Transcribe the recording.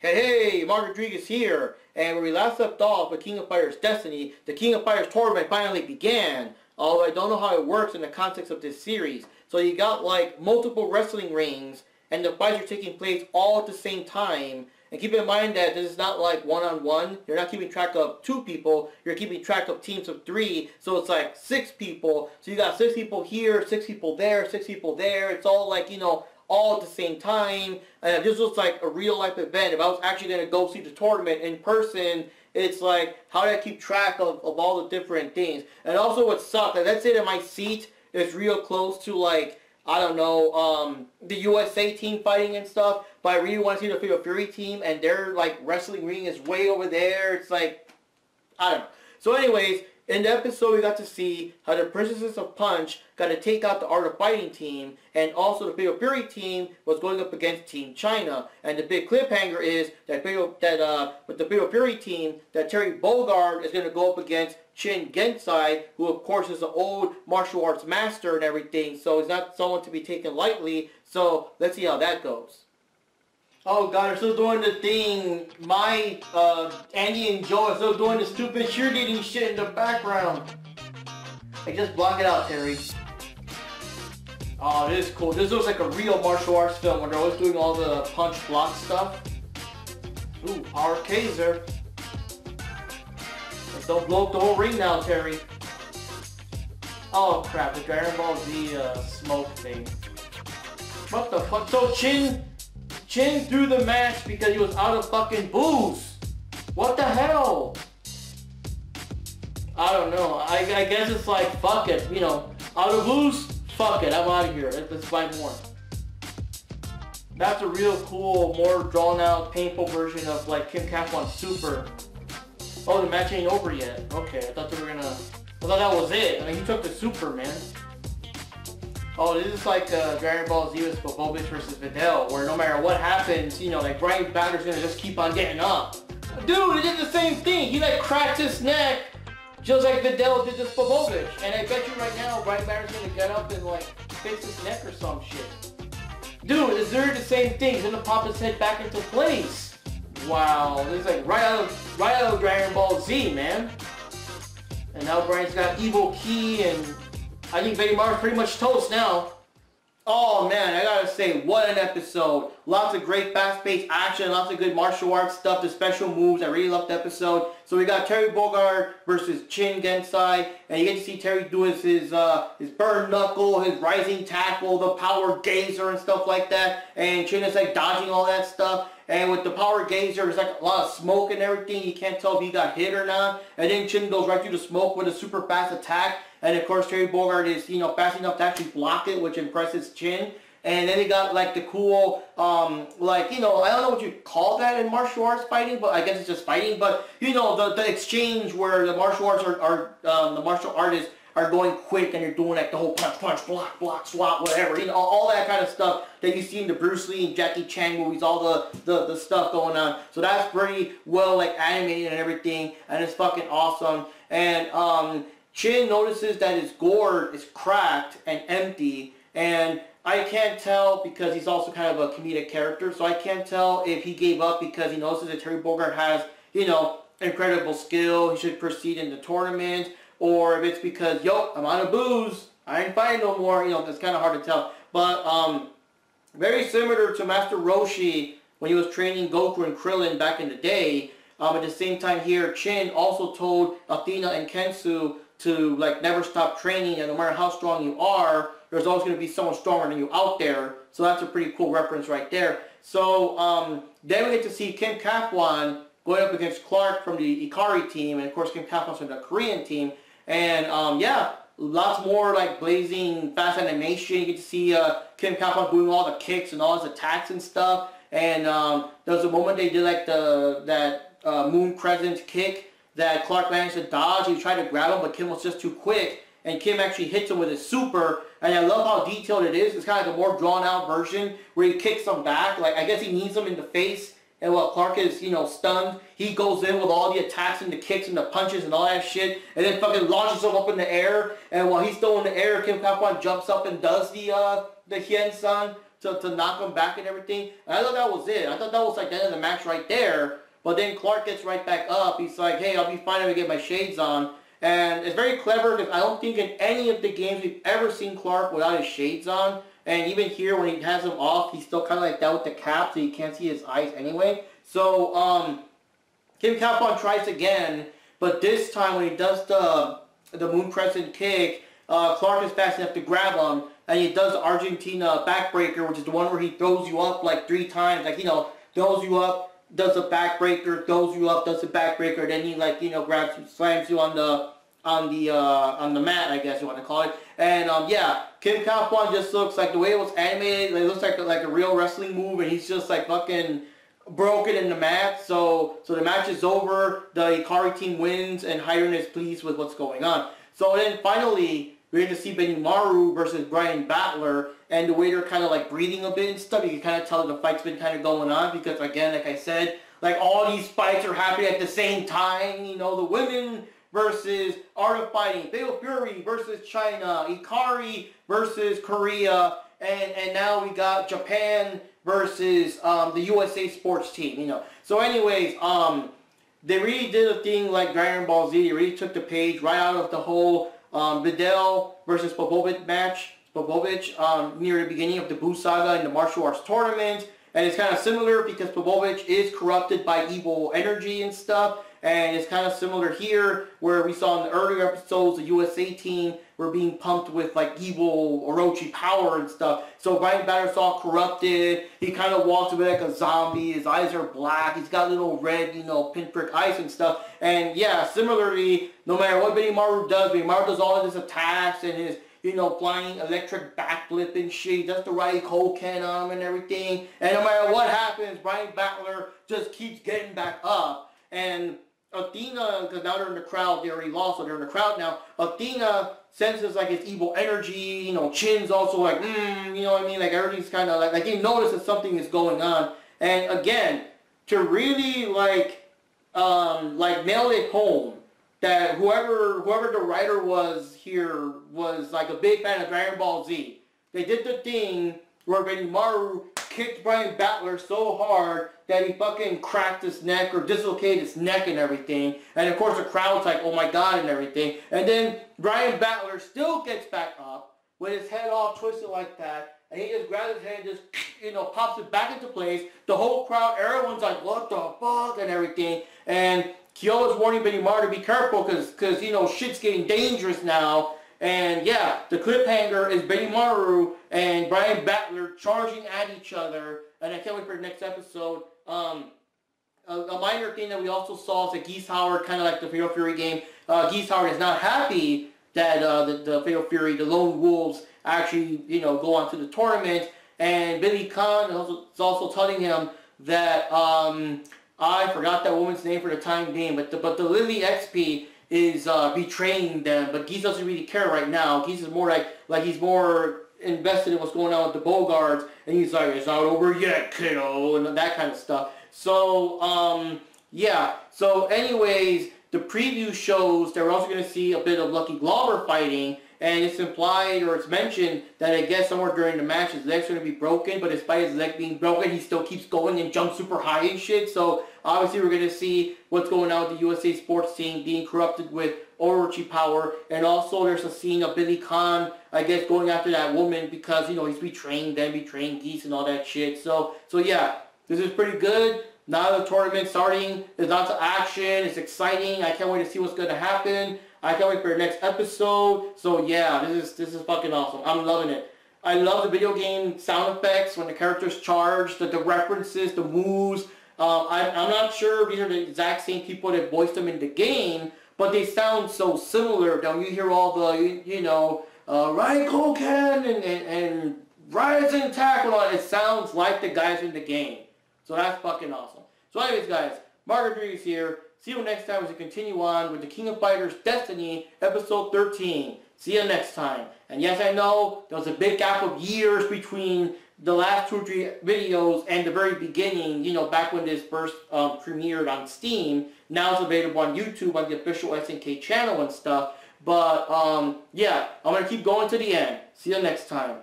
Hey, Mark Rodriguez here, and where we last left off with King of Fighters Destiny, the King of Fighters tournament finally began, although I don't know how it works in the context of this series. So you got like multiple wrestling rings, and the fights are taking place all at the same time, and keep in mind that this is not like one-on-one, you're not keeping track of 2 people, you're keeping track of teams of 3, so it's like 6 people, so you got 6 people here, 6 people there, 6 people there, it's all like, you know, all at the same time. This was like a real life event. If I was actually going to go see the tournament in person, it's like, how do I keep track of all the different things? And also what sucked, like, let's say that my seat is real close to like, I don't know, the USA team fighting and stuff, but I really want to see the Fatal Fury team, and their like wrestling ring is way over there. It's like, I don't know. So anyways, in the episode, we got to see how the Princesses of Punch got to take out the Art of Fighting team, and also the Fatal Fury team was going up against Team China. And the big cliffhanger is that with the Fatal Fury team, that Terry Bogard is going to go up against Gentsai, who of course is an old martial arts master and everything, so he's not someone to be taken lightly. So let's see how that goes. Oh god, they're still doing the thing. Andy and Joe are still doing the stupid cheerleading shit in the background. Like, just block it out, Terry. Oh, this is cool. This looks like a real martial arts film where they're always doing all the punch block stuff. Ooh, power Kaiser. Like, don't blow up the whole ring now, Terry. Oh crap, the Dragon Ball Z smoke thing. What the fuck? So Chin threw the match because he was out of fucking booze. What the hell? I don't know. I guess it's like, fuck it. You know, out of booze? Fuck it. I'm out of here. Let's buy more. That's a real cool, more drawn out, painful version of like Kim Kaphwan Super. Oh, the match ain't over yet. Okay, I thought they were gonna... I thought that was it. I mean, he took the Super, man. Oh, this is like Dragon Ball Z with Popovich versus Videl, where no matter what happens, you know, like Brian Battler's gonna just keep on getting up. Dude, he did the same thing. He like cracked his neck, just like Videl did to Popovich. And I bet you right now, Brian Battler's gonna get up and like fix his neck or some shit. Dude, it's literally the same thing. He's gonna pop his head back into place. Wow, this is like right out of Dragon Ball Z, man. And now Brian's got Evil Key, and I think Benimaru's pretty much toast now. Oh man, I gotta say, what an episode. Lots of great fast-paced action, lots of good martial arts stuff, the special moves. I really loved the episode. So we got Terry Bogard versus Chin Gentsai, and you get to see Terry do his burn knuckle, his rising tackle, the power gazer and stuff like that. And Chin is like dodging all that stuff. And with the power gazer, there's like a lot of smoke and everything. You can't tell if he got hit or not. And then Chin goes right through the smoke with a super fast attack. And of course, Terry Bogard is, you know, fast enough to actually block it, which impresses Chin. And then they got like the cool, like, you know, I don't know what you call that in martial arts fighting, but I guess it's just fighting. But, you know, the exchange where the martial arts the martial artists are going quick, and you're doing like the whole punch, block, swap, whatever. You know, all that kind of stuff that you see in the Bruce Lee and Jackie Chan movies, all the stuff going on. So that's pretty well like animated and everything, and it's fucking awesome. And Chin notices that his gourd is cracked and empty, and I can't tell because he's also kind of a comedic character, so I can't tell if he gave up because he notices that Terry Bogard has, you know, incredible skill, he should proceed in the tournament, or if it's because, yo, I'm out of booze, I ain't fighting no more, you know, it's kind of hard to tell. But very similar to Master Roshi when he was training Goku and Krillin back in the day. At the same time here, Chin also told Athena and Kensu to like never stop training, and no matter how strong you are, there's always going to be someone stronger than you out there. So that's a pretty cool reference right there. So then we get to see Kim Kaphwan going up against Clark from the Ikari team, and of course Kim Kaphwan's from the Korean team. And yeah, lots more like blazing fast animation. You get to see Kim Kaphwan doing all the kicks and all his attacks and stuff. And there was a moment they did like that Moon Crescent kick that Clark managed to dodge. He tried to grab him, but Kim was just too quick. And Kim actually hits him with his super. And I love how detailed it is. It's kind of like a more drawn out version where he kicks him back. Like, I guess he needs him in the face. And while Clark is, you know, stunned, he goes in with all the attacks and the kicks and the punches and all that shit. And then fucking launches him up in the air. And while he's still in the air, Kim Kaphwan jumps up and does the Hien-san to knock him back and everything. And I thought that was it. I thought that was like the end of the match right there. But then Clark gets right back up. He's like, hey, I'll be fine if I get my shades on. And it's very clever because I don't think in any of the games we've ever seen Clark without his shades on. And even here when he has them off, he's still kind of like that with the cap, so you can't see his eyes anyway. So Kim Kaphwan tries again, but this time when he does the Moon Crescent kick, Clark is fast enough to grab him, and he does the Argentina backbreaker, which is the one where he throws you up like 3 times, like, you know, throws you up, does a backbreaker, throws you up, does a backbreaker, then he, like, you know, grabs you, slams you on the mat, I guess you want to call it. And yeah, Kim Kaphwan just looks like the way it was animated, it looks like a real wrestling move, and he's just like fucking broken in the mat. So the match is over, the Ikari team wins, and Hiron is pleased with what's going on. So then finally, we're going to see Benimaru versus Brian Battler, and the way they're kind of like breathing a bit and stuff, you can kind of tell that the fight's been kind of going on, because again, like I said, like all these fights are happening at the same time. You know, the women versus Art of Fighting, Fatal Fury versus China, Ikari versus Korea, and now we got Japan versus the USA sports team, you know. So anyways, they really did a thing like Dragon Ball Z. They really took the page right out of the whole Vidal versus Popovich match, near the beginning of the Buu Saga in the martial arts tournament. And it's kind of similar because Popovich is corrupted by evil energy and stuff. And it's kind of similar here, where we saw in the earlier episodes, the USA team were being pumped with like evil Orochi power and stuff. So Brian Battler's all corrupted. He kind of walks away like a zombie. His eyes are black. He's got little red, you know, pinprick eyes and stuff. And yeah, similarly, no matter what Benimaru does all of his attacks and his, you know, flying electric backflip and shit. He does the right Koken on him and everything. And no matter what happens, Brian Battler just keeps getting back up. And Athena, because now they're in the crowd, they already lost, so they're in the crowd now. Athena senses like his evil energy, you know, Chin's also like, you know what I mean? Like everything's kind of like you notice that something is going on. And again, to really like nail it home, that whoever the writer was here was like a big fan of Dragon Ball Z. They did the thing where Benimaru kicked Brian Battler so hard that he fucking cracked his neck or dislocated his neck and everything. And of course the crowd's like, oh my god and everything. And then Brian Battler still gets back up with his head all twisted like that. And he just grabs his head and just, you know, pops it back into place. The whole crowd, everyone's like, what the fuck and everything. And Kyo's warning Benimaru to be careful because, you know, shit's getting dangerous now. And yeah, the cliffhanger is Benimaru and Brian Battler charging at each other. And I can't wait for the next episode. A minor thing that we also saw is that Geese Howard, kind of like the Fatal Fury game, Geese Howard is not happy that the Fatal Fury, the Lone Wolves, actually, you know, go on to the tournament. And Billy Khan is also telling him that, I forgot that woman's name for the time being, but the Lily XP is betraying them, but Geese doesn't really care right now. Geese is more like he's more invested in what's going on with the Bogards, and he's like, it's not over yet, kiddo, and that kind of stuff. So, yeah. So anyways, the preview shows that we're also going to see a bit of Lucky Glauber fighting, and it's implied or it's mentioned that I guess somewhere during the match his leg's going to be broken, but despite his leg being broken, he still keeps going and jumps super high and shit. So obviously we're going to see what's going on with the USA sports team being corrupted with Orochi power, and also there's a scene of Billy Khan, I guess, going after that woman because, you know, he's betraying them, betraying Geese and all that shit. So yeah, this is pretty good. Now the tournament starting, there's lots of action, it's exciting, I can't wait to see what's going to happen. I can't wait for the next episode. So yeah, this is fucking awesome. I'm loving it. I love the video game sound effects when the characters charge, the references, the moves. I'm not sure if these are the exact same people that voiced them in the game, but they sound so similar that when you hear all the, you know, Raikoken and Rising Tackle, it sounds like the guys in the game. So that's fucking awesome. So anyways, guys, Mark Rodriguez here. See you next time as we continue on with the King of Fighters Destiny, episode 13. See you next time. And yes, I know there was a big gap of years between the last 2 or 3 videos and the very beginning, you know, back when this first premiered on Steam. Now it's available on YouTube on the official SNK channel and stuff. But, yeah, I'm going to keep going to the end. See you next time.